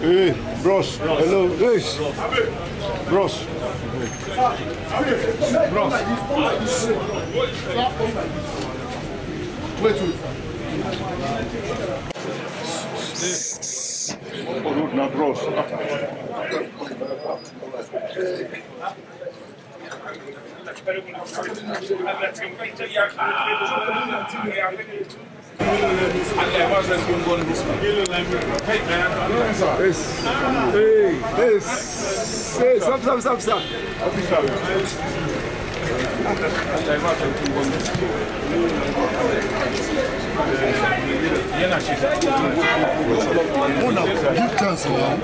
Hey, bros. Hello. Yes. Bros. Bros. Wait. Oh, not bros. Hey, stop. Give chance now.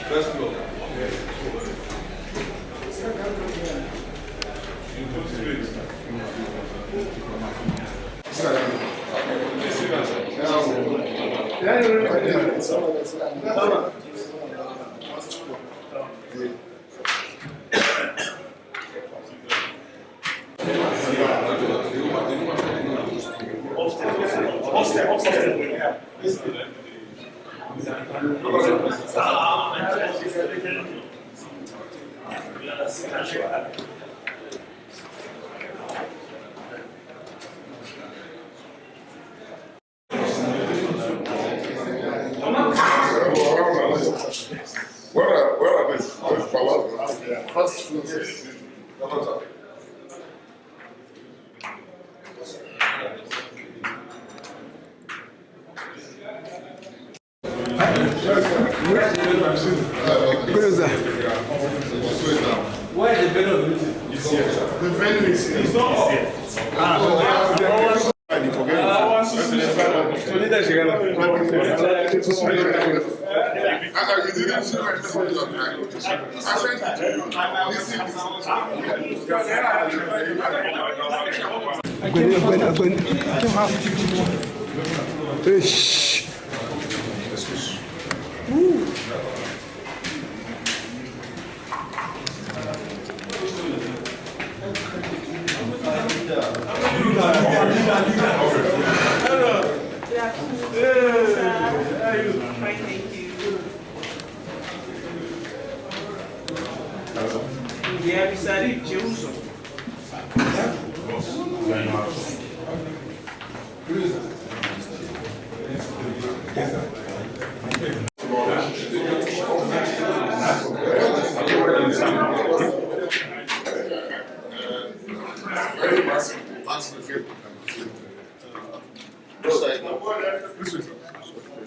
First floor. Where are these? First floor. Where is the venue of the meeting? The venue is here. It's not here.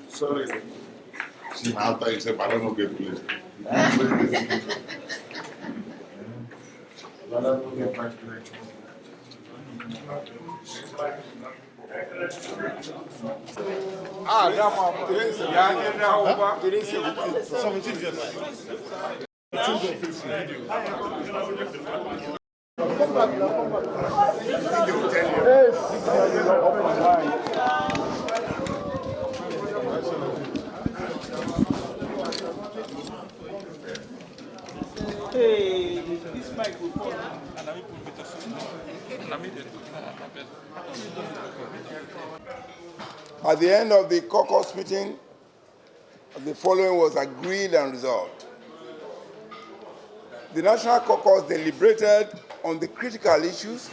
Sorry. See, after you say, I don't know get police. Hey, this mic will fall. At the end of the caucus meeting, the following was agreed and resolved. The National Caucus deliberated on the critical issues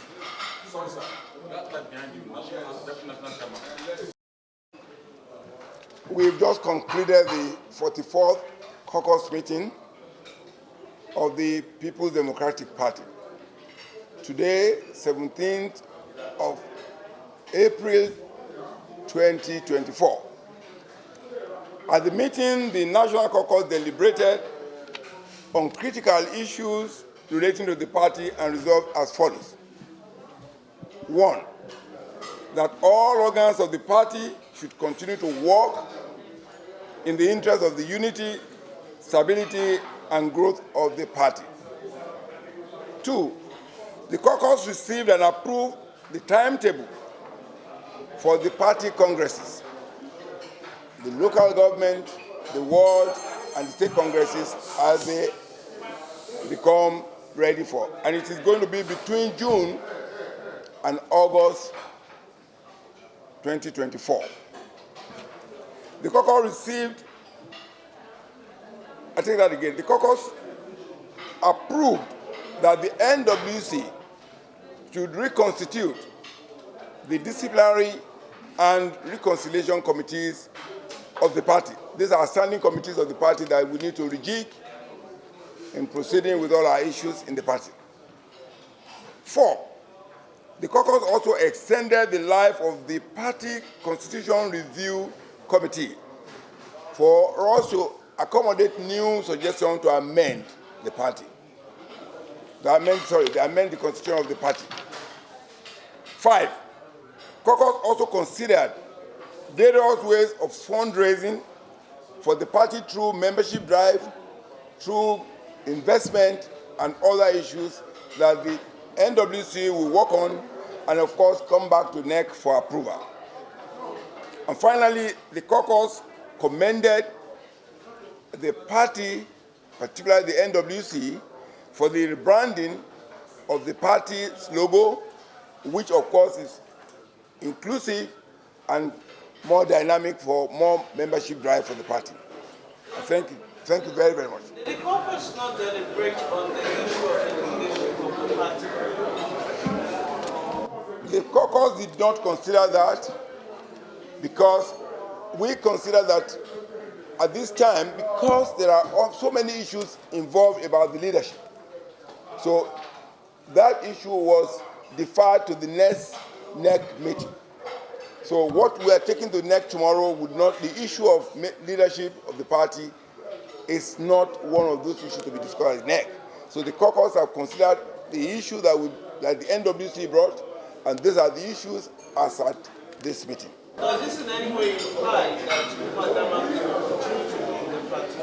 We've just concluded the 44th caucus meeting of the People's Democratic Party. Today, 17th of April 2024. At the meeting, the National Caucus deliberated on critical issues relating to the party and resolved as follows. 1, that all organs of the party should continue to work in the interest of the unity, stability, and growth of the party. 2, the caucus received and approved the timetable for the party congresses, the local government, the ward, and the state congresses as they become ready for. And it is going to be between June and August 2024. The caucus received, I take that again, the caucus approved that the NWC should reconstitute the disciplinary and reconciliation committees of the party. These are standing committees of the party that we need to rejig in proceeding with all our issues in the party. 4, the caucus also extended the life of the Party Constitution Review Committee for us to accommodate new suggestions to amend the party. Amend the constitution of the party. 5, caucus also considered various ways of fundraising for the party through membership drive, through investment, and other issues that the NWC will work on and, of course, come back to NEC for approval. And finally, the caucus commended the party, particularly the NWC, for the rebranding of the party's logo, which, of course, is inclusive and more dynamic for more membership drive for the party. Thank you. Thank you very, very much. The caucus not deliberate on the issue of the leadership of the party. The caucus did not consider that because we consider that at this time, because there are so many issues involved about the leadership. So that issue was deferred to the next NEC meeting. So what we are taking to NEC tomorrow would not, the issue of leadership of the party is not one of those issues to be discussed at NEC. So the caucus have considered the issue that the NWC brought, and these are the issues as at this meeting. Does this in any way imply that Damagun continues to be in the party?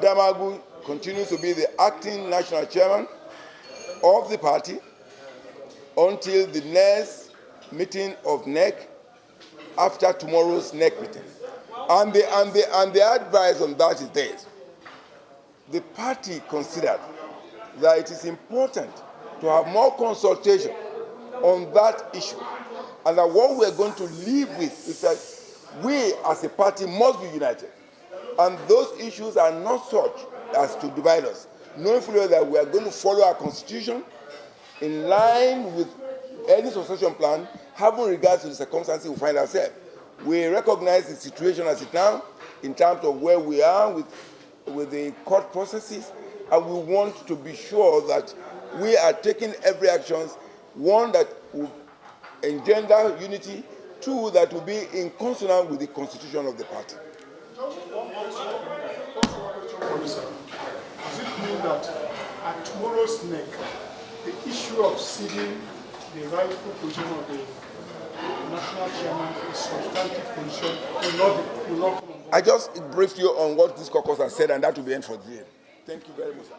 Damagun continues to be the acting national chairman of the party until the next meeting of NEC after tomorrow's NEC meeting. And the advice on that is this. The party considered that it is important to have more consultation on that issue, and that what we are going to live with is that we as a party must be united. And those issues are not such as to divide us, knowing fully that we are going to follow our constitution in line with any succession plan, having regards to the circumstances we find ourselves. We recognize the situation as it now in terms of where we are with the court processes, and we want to be sure that we are taking every action, one, that will engender unity, two, that will be in consonance with the constitution of the party. Does it mean that at tomorrow's NEC, the issue of ceding the rightful position of the national chairman is substantive position will not come on board. I just briefed you on what this caucus has said, and that will be end for today. Thank you very much, sir.